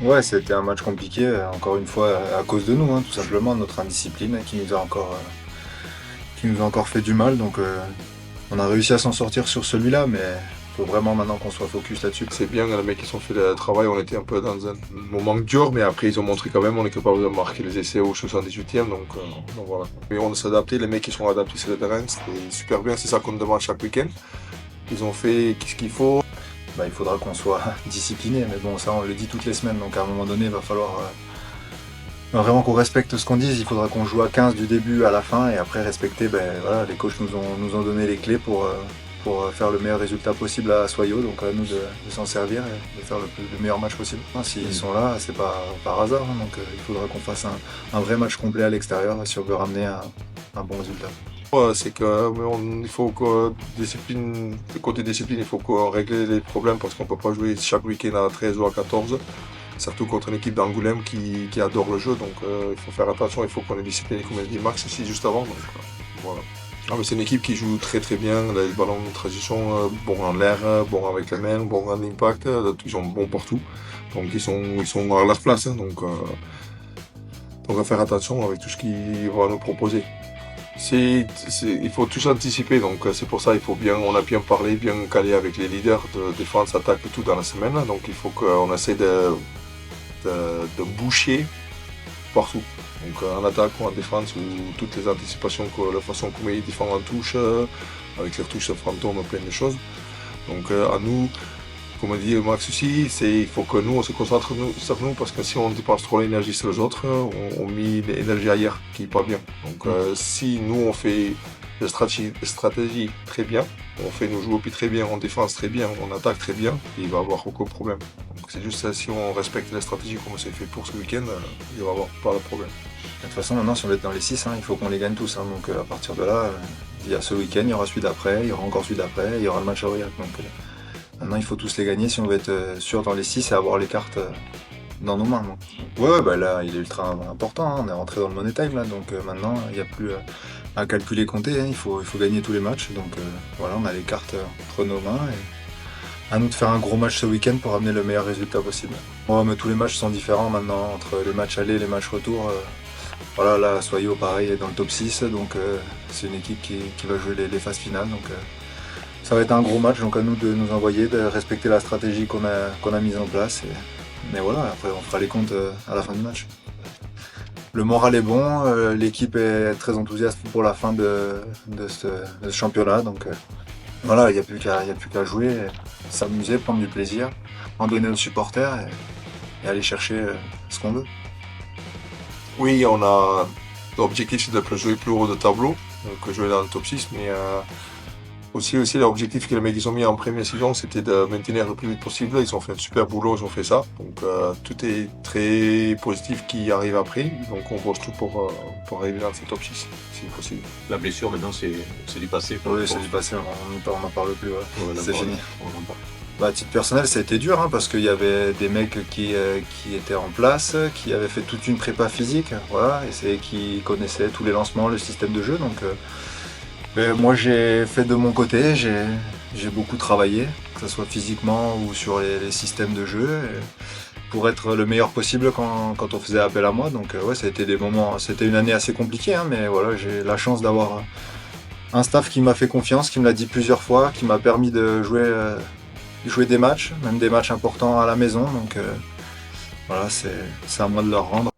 Ouais, c'était un match compliqué, encore une fois, à cause de nous, hein, tout simplement, notre indiscipline qui nous a encore fait du mal. Donc, on a réussi à s'en sortir sur celui-là, mais il faut vraiment maintenant qu'on soit focus là-dessus. C'est bien, les mecs ils ont fait le travail, on était un peu dans un moment dur, mais après ils ont montré quand même on est capable de marquer les essais au 78e, donc voilà. Mais on s'est adapté, les mecs ils sont adaptés sur le terrain, c'était super bien, c'est ça qu'on demande chaque week-end. Ils ont fait ce qu'il faut. Bah, il faudra qu'on soit discipliné, mais bon, ça on le dit toutes les semaines, donc à un moment donné, il va falloir vraiment qu'on respecte ce qu'on dit. Il faudra qu'on joue à 15 du début à la fin, et après respecter, ben, voilà, les coachs nous ont donné les clés pour faire le meilleur résultat possible à Soyo, donc à nous de s'en servir et de faire le meilleur match possible. S'ils sont là, c'est pas par hasard, hein, donc il faudra qu'on fasse un vrai match complet à l'extérieur si on veut ramener un bon résultat. C'est qu'il faut que côté discipline, il faut qu'on règle les problèmes parce qu'on ne peut pas jouer chaque week-end à 13 ou à 14, surtout contre une équipe d'Angoulême qui adore le jeu. Donc il faut faire attention, il faut qu'on ait discipliné, comme l'a dit Max ici juste avant. Donc, voilà. Ah, mais c'est une équipe qui joue très très bien, les ballons de transition, bon en l'air, bon avec les mains, bon en impact, ils sont bons partout. Donc ils sont à leur place, hein, donc on va faire attention avec tout ce qu'ils vont nous proposer. Il faut tous anticiper, donc c'est pour ça on a bien parlé, bien calé avec les leaders de défense, attaque, tout dans la semaine. Donc il faut qu'on essaie de boucher partout. Donc en attaque ou en défense, ou toutes les anticipations, la façon comme ils défendent en touche, avec les retouches fantômes, plein de choses. Donc à nous, comme a dit Max aussi, il faut que nous on se concentre sur nous parce que si on dépense trop l'énergie sur les autres, on met l'énergie ailleurs qui n'est pas bien. Donc si nous on fait la stratégie très bien, on fait nos jeux au pied très bien, on défense très bien, on attaque très bien, il va y avoir aucun problème. Donc c'est juste ça, si on respecte la stratégie comme c'est fait pour ce week-end, il va y avoir pas de problème. De toute façon, maintenant, si on veut être dans les 6, il faut qu'on les gagne tous. Donc à partir de là, il y a ce week-end, il y aura celui d'après, il y aura encore celui d'après, il y aura le match à Aurillac. Donc maintenant, il faut tous les gagner si on veut être sûr dans les 6 et avoir les cartes dans nos mains. Donc. Ouais, bah là, il est ultra important. On est rentré dans le money time là, donc maintenant, il n'y a plus à calculer, compter. Il faut gagner tous les matchs. Donc voilà, on a les cartes entre nos mains. Et à nous de faire un gros match ce week-end pour amener le meilleur résultat possible. Ouais, mais tous les matchs sont différents maintenant, entre les matchs aller et les matchs retour. Voilà, là, Soyo, pareil, est dans le top 6, donc c'est une équipe qui va jouer les phases finales. Donc ça va être un gros match, donc à nous de nous envoyer, de respecter la stratégie qu'on a mise en place. Mais voilà, après on fera les comptes à la fin du match. Le moral est bon, l'équipe est très enthousiaste pour la fin de ce championnat. Donc voilà, il n'y a plus qu'à jouer, s'amuser, prendre du plaisir, en donner aux supporters et aller chercher ce qu'on veut. Oui, l'objectif c'est de jouer plus haut de tableau, que jouer dans le top 6, mais aussi l'objectif que les mecs ils ont mis en première saison, c'était de maintenir le plus vite possible. Ils ont fait un super boulot, ils ont fait ça. Donc tout est très positif qui arrive après. Donc on bosse tout pour arriver dans ce top 6, si possible. La blessure maintenant c'est du passé. Oui, c'est du passé, on n'en parle plus, ouais. C'est fini. On en parle. Bah, à titre personnel, ça a été dur parce qu'il y avait des mecs qui étaient en place, qui avaient fait toute une prépa physique, voilà, et qui connaissaient tous les lancements, le système de jeu. Donc, moi, j'ai fait de mon côté, j'ai beaucoup travaillé, que ce soit physiquement ou sur les systèmes de jeu, pour être le meilleur possible quand on faisait appel à moi. Donc, ouais, ça a été des moments, c'était une année assez compliquée, mais voilà, j'ai la chance d'avoir un staff qui m'a fait confiance, qui me l'a dit plusieurs fois, qui m'a permis de jouer des matchs, même des matchs importants à la maison. Donc voilà, c'est à moi de leur rendre.